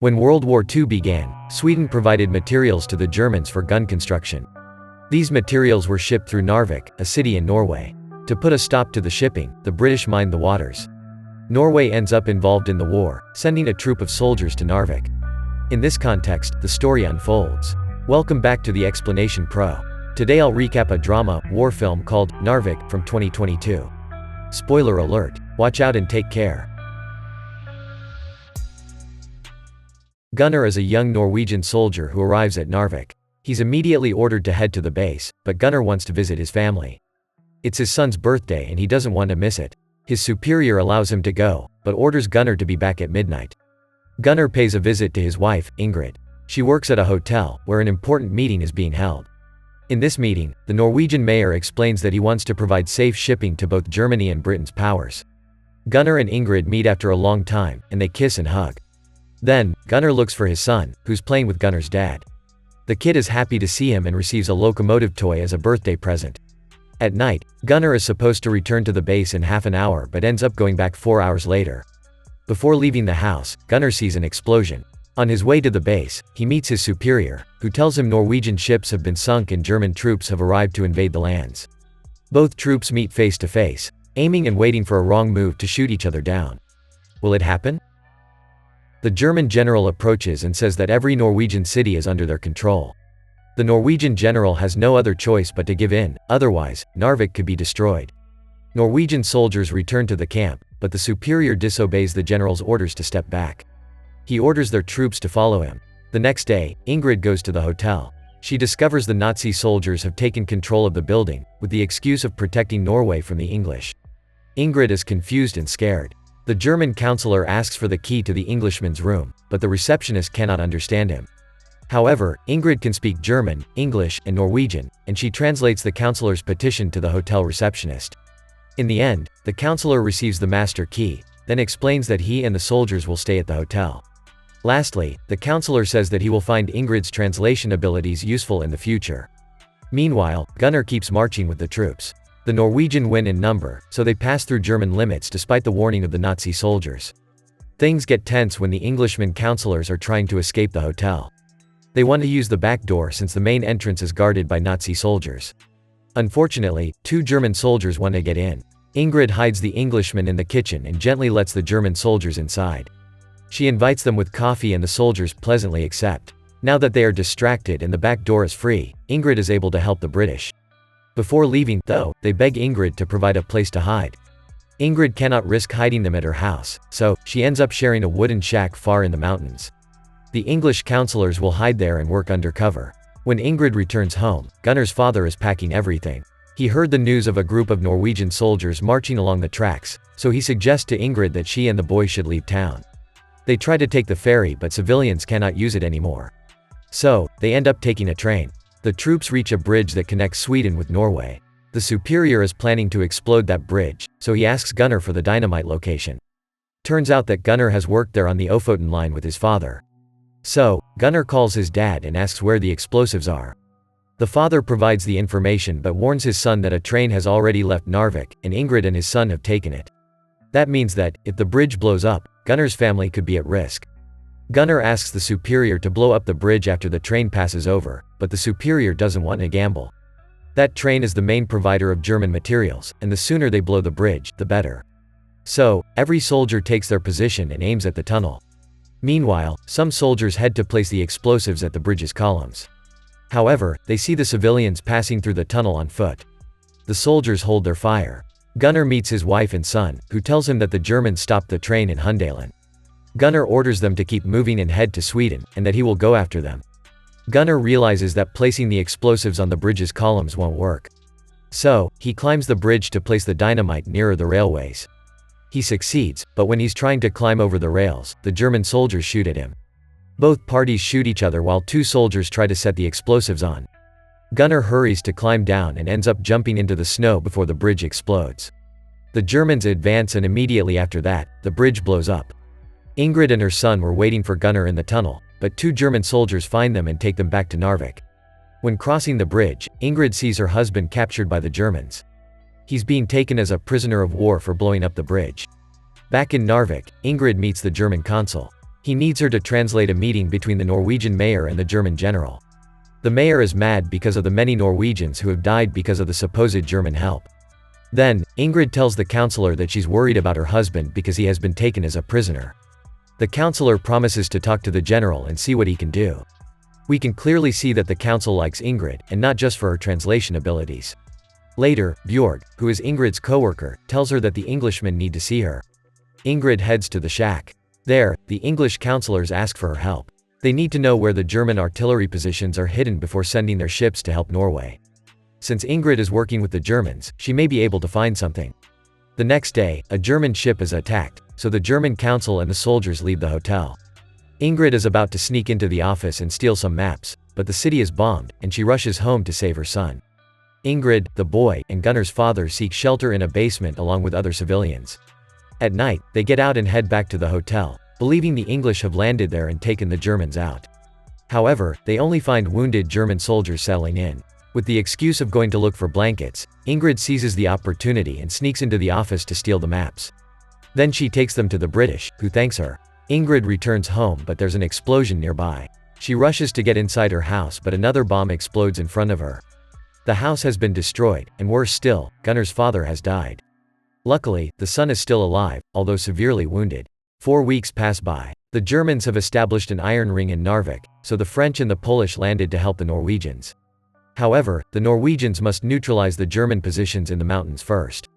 When World War II began, Sweden provided materials to the Germans for gun construction. These materials were shipped through Narvik, a city in Norway. To put a stop to the shipping, the British mined the waters. Norway ends up involved in the war, sending a troop of soldiers to Narvik. In this context, the story unfolds. Welcome back to the Explanation Pro. Today I'll recap a drama, war film called Narvik from 2022. Spoiler alert. Watch out and take care. Gunnar is a young Norwegian soldier who arrives at Narvik. He's immediately ordered to head to the base, but Gunnar wants to visit his family. It's his son's birthday and he doesn't want to miss it. His superior allows him to go, but orders Gunnar to be back at midnight. Gunnar pays a visit to his wife, Ingrid. She works at a hotel, where an important meeting is being held. In this meeting, the Norwegian mayor explains that he wants to provide safe shipping to both Germany and Britain's powers. Gunnar and Ingrid meet after a long time, and they kiss and hug. Then, Gunnar looks for his son, who's playing with Gunnar's dad. The kid is happy to see him and receives a locomotive toy as a birthday present. At night, Gunnar is supposed to return to the base in half an hour but ends up going back 4 hours later. Before leaving the house, Gunnar sees an explosion. On his way to the base, he meets his superior, who tells him Norwegian ships have been sunk and German troops have arrived to invade the lands. Both troops meet face to face, aiming and waiting for a wrong move to shoot each other down. Will it happen? The German general approaches and says that every Norwegian city is under their control. The Norwegian general has no other choice but to give in, otherwise, Narvik could be destroyed. Norwegian soldiers return to the camp, but the superior disobeys the general's orders to step back. He orders their troops to follow him. The next day, Ingrid goes to the hotel. She discovers the Nazi soldiers have taken control of the building, with the excuse of protecting Norway from the English. Ingrid is confused and scared. The German counselor asks for the key to the Englishman's room, but the receptionist cannot understand him. However, Ingrid can speak German, English, and Norwegian, and she translates the counselor's petition to the hotel receptionist. In the end, the counselor receives the master key, then explains that he and the soldiers will stay at the hotel. Lastly, the counselor says that he will find Ingrid's translation abilities useful in the future. Meanwhile, Gunnar keeps marching with the troops. The Norwegian win in number, so they pass through German limits despite the warning of the Nazi soldiers. Things get tense when the Englishman counselors are trying to escape the hotel. They want to use the back door since the main entrance is guarded by Nazi soldiers. Unfortunately, 2 German soldiers want to get in. Ingrid hides the Englishman in the kitchen and gently lets the German soldiers inside. She invites them with coffee and the soldiers pleasantly accept. Now that they are distracted and the back door is free, Ingrid is able to help the British. Before leaving, though, they beg Ingrid to provide a place to hide. Ingrid cannot risk hiding them at her house, so she ends up sharing a wooden shack far in the mountains. The English counselors will hide there and work undercover. When Ingrid returns home, Gunnar's father is packing everything. He heard the news of a group of Norwegian soldiers marching along the tracks, so he suggests to Ingrid that she and the boy should leave town. They try to take the ferry but civilians cannot use it anymore. So, they end up taking a train. The troops reach a bridge that connects Sweden with Norway. The superior is planning to explode that bridge, so he asks Gunnar for the dynamite location. Turns out that Gunnar has worked there on the Ofoten line with his father. So, Gunnar calls his dad and asks where the explosives are. The father provides the information but warns his son that a train has already left Narvik, and Ingrid and his son have taken it. That means that, if the bridge blows up, Gunnar's family could be at risk. Gunnar asks the superior to blow up the bridge after the train passes over, but the superior doesn't want to gamble. That train is the main provider of German materials, and the sooner they blow the bridge, the better. So, every soldier takes their position and aims at the tunnel. Meanwhile, some soldiers head to place the explosives at the bridge's columns. However, they see the civilians passing through the tunnel on foot. The soldiers hold their fire. Gunnar meets his wife and son, who tells him that the Germans stopped the train in Hundalen. Gunnar orders them to keep moving and head to Sweden, and that he will go after them. Gunnar realizes that placing the explosives on the bridge's columns won't work. So, he climbs the bridge to place the dynamite nearer the railways. He succeeds, but when he's trying to climb over the rails, the German soldiers shoot at him. Both parties shoot each other while 2 soldiers try to set the explosives on. Gunnar hurries to climb down and ends up jumping into the snow before the bridge explodes. The Germans advance and immediately after that, the bridge blows up. Ingrid and her son were waiting for Gunnar in the tunnel, but 2 German soldiers find them and take them back to Narvik. When crossing the bridge, Ingrid sees her husband captured by the Germans. He's being taken as a prisoner of war for blowing up the bridge. Back in Narvik, Ingrid meets the German consul. He needs her to translate a meeting between the Norwegian mayor and the German general. The mayor is mad because of the many Norwegians who have died because of the supposed German help. Then, Ingrid tells the counselor that she's worried about her husband because he has been taken as a prisoner. The counselor promises to talk to the general and see what he can do. We can clearly see that the council likes Ingrid, and not just for her translation abilities. Later, Bjorg, who is Ingrid's co-worker, tells her that the Englishmen need to see her. Ingrid heads to the shack. There, the English counselors ask for her help. They need to know where the German artillery positions are hidden before sending their ships to help Norway. Since Ingrid is working with the Germans, she may be able to find something. The next day, a German ship is attacked, so the German council and the soldiers leave the hotel. Ingrid is about to sneak into the office and steal some maps, but the city is bombed, and she rushes home to save her son. Ingrid, the boy, and Gunnar's father seek shelter in a basement along with other civilians. At night, they get out and head back to the hotel, believing the English have landed there and taken the Germans out. However, they only find wounded German soldiers settling in. With the excuse of going to look for blankets, Ingrid seizes the opportunity and sneaks into the office to steal the maps. Then she takes them to the British, who thanks her. Ingrid returns home, but there's an explosion nearby. She rushes to get inside her house, but another bomb explodes in front of her. The house has been destroyed, and worse still, Gunnar's father has died. Luckily, the son is still alive, although severely wounded. 4 weeks pass by. The Germans have established an iron ring in Narvik, so the French and the Polish landed to help the Norwegians. However, the Norwegians must neutralize the German positions in the mountains first.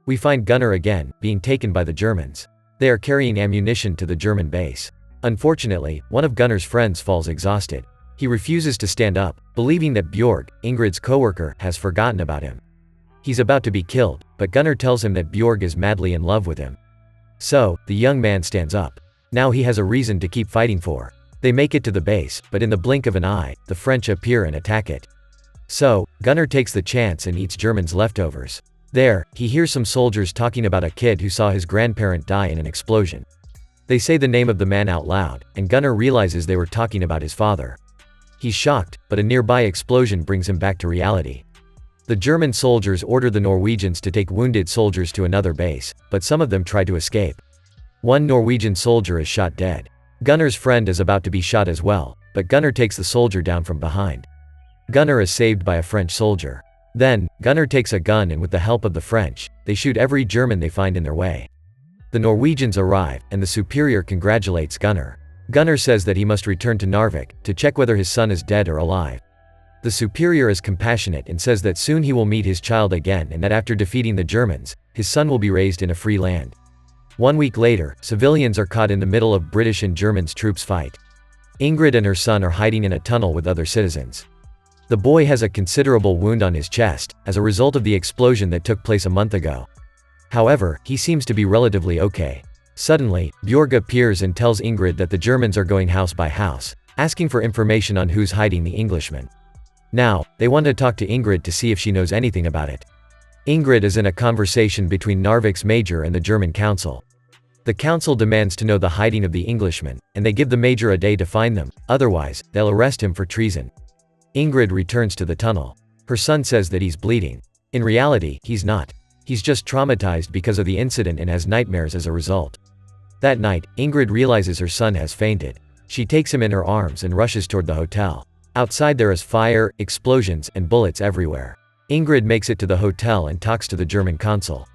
We find Gunnar again, being taken by the Germans. They are carrying ammunition to the German base. Unfortunately, one of Gunnar's friends falls exhausted. He refuses to stand up, believing that Bjorg, Ingrid's co-worker, has forgotten about him. He's about to be killed, but Gunnar tells him that Bjorg is madly in love with him. So, the young man stands up. Now he has a reason to keep fighting for. They make it to the base, but in the blink of an eye, the French appear and attack it. So, Gunnar takes the chance and eats Germans' leftovers. There, he hears some soldiers talking about a kid who saw his grandparent die in an explosion. They say the name of the man out loud, and Gunnar realizes they were talking about his father. He's shocked, but a nearby explosion brings him back to reality. The German soldiers order the Norwegians to take wounded soldiers to another base, but some of them try to escape. One Norwegian soldier is shot dead. Gunnar's friend is about to be shot as well, but Gunnar takes the soldier down from behind. Gunnar is saved by a French soldier. Then, Gunnar takes a gun and with the help of the French, they shoot every German they find in their way. The Norwegians arrive, and the superior congratulates Gunnar. Gunnar says that he must return to Narvik, to check whether his son is dead or alive. The superior is compassionate and says that soon he will meet his child again and that after defeating the Germans, his son will be raised in a free land. 1 week later, civilians are caught in the middle of British and German troops fight. Ingrid and her son are hiding in a tunnel with other citizens. The boy has a considerable wound on his chest, as a result of the explosion that took place a month ago. However, he seems to be relatively okay. Suddenly, Bjorg appears and tells Ingrid that the Germans are going house by house, asking for information on who's hiding the Englishmen. Now, they want to talk to Ingrid to see if she knows anything about it. Ingrid is in a conversation between Narvik's major and the German council. The council demands to know the hiding of the Englishmen, and they give the major a day to find them, otherwise, they'll arrest him for treason. Ingrid returns to the tunnel. Her son says that he's bleeding. In reality, he's not. He's just traumatized because of the incident and has nightmares as a result. That night, Ingrid realizes her son has fainted. She takes him in her arms and rushes toward the hotel. Outside there is fire, explosions, and bullets everywhere. Ingrid makes it to the hotel and talks to the German consul.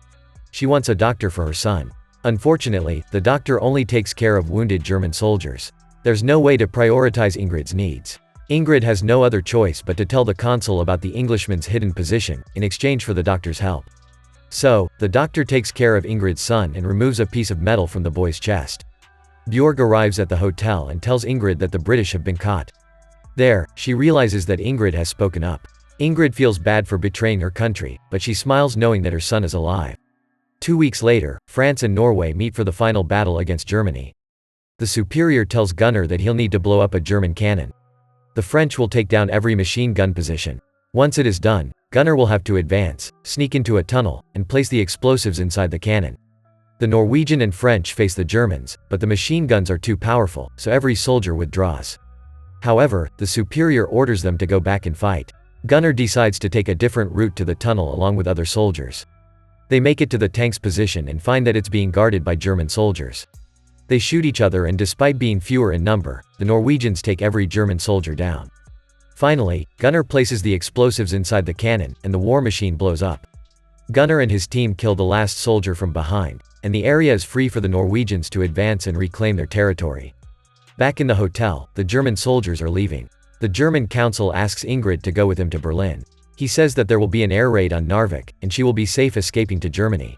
She wants a doctor for her son. Unfortunately, the doctor only takes care of wounded German soldiers. There's no way to prioritize Ingrid's needs. Ingrid has no other choice but to tell the consul about the Englishman's hidden position, in exchange for the doctor's help. So, the doctor takes care of Ingrid's son and removes a piece of metal from the boy's chest. Bjorg arrives at the hotel and tells Ingrid that the British have been caught. There, she realizes that Ingrid has spoken up. Ingrid feels bad for betraying her country, but she smiles knowing that her son is alive. 2 weeks later, France and Norway meet for the final battle against Germany. The superior tells Gunnar that he'll need to blow up a German cannon. The French will take down every machine gun position. Once it is done, Gunnar will have to advance, sneak into a tunnel, and place the explosives inside the cannon. The Norwegian and French face the Germans, but the machine guns are too powerful, so every soldier withdraws. However, the superior orders them to go back and fight. Gunnar decides to take a different route to the tunnel along with other soldiers. They make it to the tank's position and find that it's being guarded by German soldiers. They shoot each other, and despite being fewer in number, the Norwegians take every German soldier down. Finally, Gunnar places the explosives inside the cannon, and the war machine blows up. Gunnar and his team kill the last soldier from behind, and the area is free for the Norwegians to advance and reclaim their territory. Back in the hotel, the German soldiers are leaving. The German consul asks Ingrid to go with him to Berlin. He says that there will be an air raid on Narvik, and she will be safe escaping to Germany.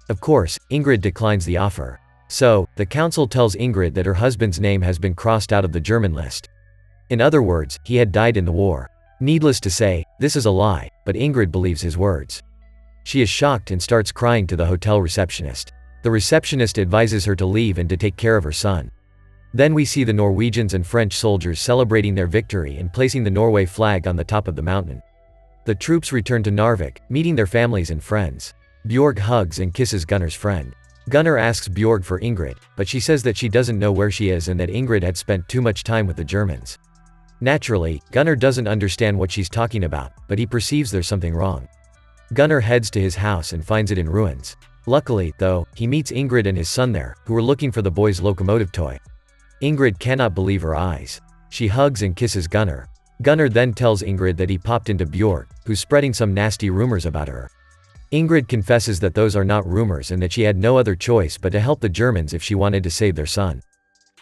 Of course, Ingrid declines the offer. So, the consul tells Ingrid that her husband's name has been crossed out of the German list. In other words, he had died in the war. Needless to say, this is a lie, but Ingrid believes his words. She is shocked and starts crying to the hotel receptionist. The receptionist advises her to leave and to take care of her son. Then we see the Norwegians and French soldiers celebrating their victory and placing the Norway flag on the top of the mountain. The troops return to Narvik, meeting their families and friends. Bjorg hugs and kisses Gunnar's friend. Gunnar asks Bjorg for Ingrid, but she says that she doesn't know where she is and that Ingrid had spent too much time with the Germans. Naturally, Gunnar doesn't understand what she's talking about, but he perceives there's something wrong. Gunnar heads to his house and finds it in ruins. Luckily, though, he meets Ingrid and his son there, who were looking for the boy's locomotive toy. Ingrid cannot believe her eyes. She hugs and kisses Gunnar. Gunnar then tells Ingrid that he popped into Bjorg, who's spreading some nasty rumors about her. Ingrid confesses that those are not rumors and that she had no other choice but to help the Germans if she wanted to save their son.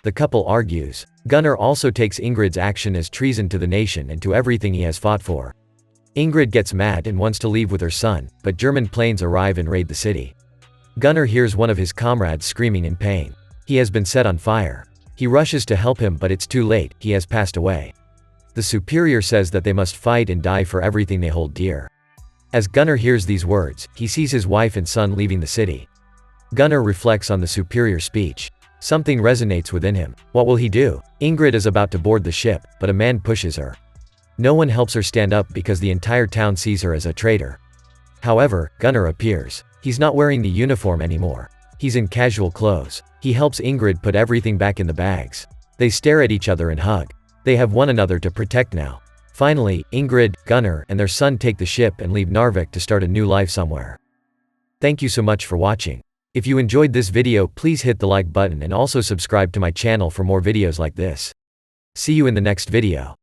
The couple argues. Gunnar also takes Ingrid's action as treason to the nation and to everything he has fought for. Ingrid gets mad and wants to leave with her son, but German planes arrive and raid the city. Gunnar hears one of his comrades screaming in pain. He has been set on fire. He rushes to help him, but it's too late, he has passed away. The superior says that they must fight and die for everything they hold dear. As Gunnar hears these words, he sees his wife and son leaving the city. Gunnar reflects on the superior speech. Something resonates within him. What will he do? Ingrid is about to board the ship, but a man pushes her. No one helps her stand up because the entire town sees her as a traitor. However, Gunnar appears. He's not wearing the uniform anymore. He's in casual clothes. He helps Ingrid put everything back in the bags. They stare at each other and hug. They have one another to protect now. Finally, Ingrid, Gunnar, and their son take the ship and leave Narvik to start a new life somewhere. Thank you so much for watching. If you enjoyed this video, please hit the like button and also subscribe to my channel for more videos like this. See you in the next video.